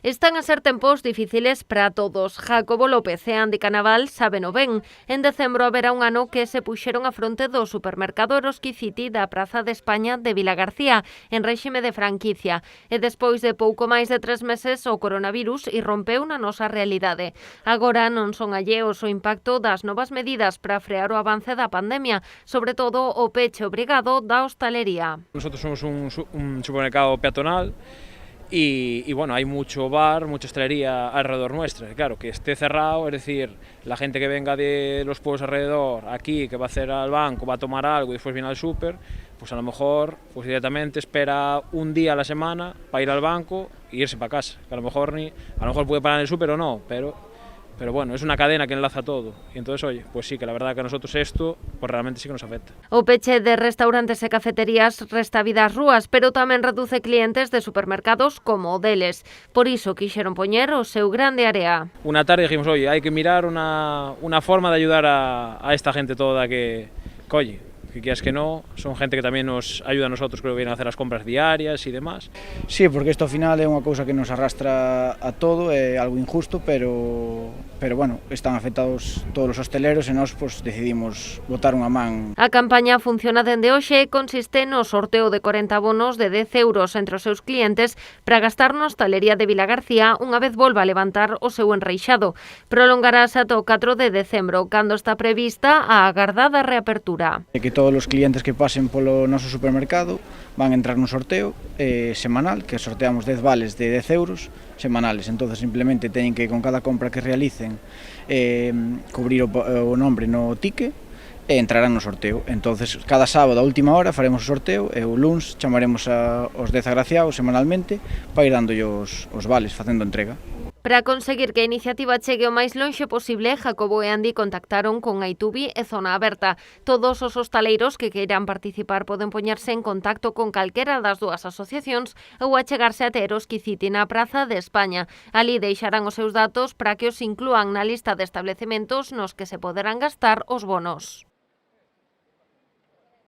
Están a ser tempos difíciles para todos. Jacobo López e Andy Canaval sábeno ben. En decembro haberá un ano que se puxeron a fronte do supermercado Eroski City da Praza de España de Vilagarcía, en réxime de franquicia. E despois de pouco máis de 3 meses, o coronavirus irrompeu na nosa realidade. Agora non son alleos o impacto das novas medidas para frear o avance da pandemia, sobre todo o peche obrigado da hostalería. Nosotros somos un supermercado peatonal y bueno, hay mucho bar, mucha hostelería alrededor nuestra. Claro, que esté cerrado, es decir, la gente que venga de los pueblos alrededor aquí, que va a hacer al banco, va a tomar algo y después viene al súper, pues a lo mejor pues directamente espera un día a la semana para ir al banco e irse para casa. Que a lo mejor puede parar en el súper o no, pero bueno, es una cadena que enlaza todo. Y entonces, oye, pues sí, que la verdad que a nosotros esto, pues realmente sí que nos afecta. O peche de restaurantes e cafeterías resta vida ás rúas, pero tamén reduce clientes de supermercados como o deles. Por iso quixeron poñer o seu grande área. Una tarde dijimos, oye, hay que mirar una forma de ayudar a esta gente toda que oye, que quieras que no, son gente que tamén nos ayuda a nosotros, creo que vienen a hacer as compras diarias e demás. Sí, porque isto ao final é unha cousa que nos arrastra a todo, é algo injusto, pero bueno, están afectados todos os hosteleros e nós pues, decidimos botar unha man. A campaña funciona dende hoxe e consiste no sorteo de 40 bonos de 10 euros entre os seus clientes para gastar na hostalería de Vilagarcía unha vez volva a levantar o seu enreixado. Prolongarase ata o 4 de decembro, cando está prevista a agardada reapertura. Que todos os clientes que pasen polo noso supermercado van a entrar no sorteo semanal, que sorteamos 10 vales de 10 euros semanales. Entonces simplemente teñen que con cada compra que realicen cubrir o nombre no ticket e entrarán no sorteo. Entonces cada sábado a última hora faremos o sorteo e o luns chamaremos aos 10 agraciados semanalmente para ir dándolle os vales, facendo entrega. Para conseguir que a iniciativa chegue o máis lonxe posible, Jacobo e Andy contactaron con Aitubi e Zona Aberta. Todos os hostaleiros que queiran participar poden poñerse en contacto con calquera das dúas asociacións ou achegarse a Eroski City na Praza de España. Ali deixarán os seus datos para que os inclúan na lista de establecementos nos que se poderán gastar os bonos.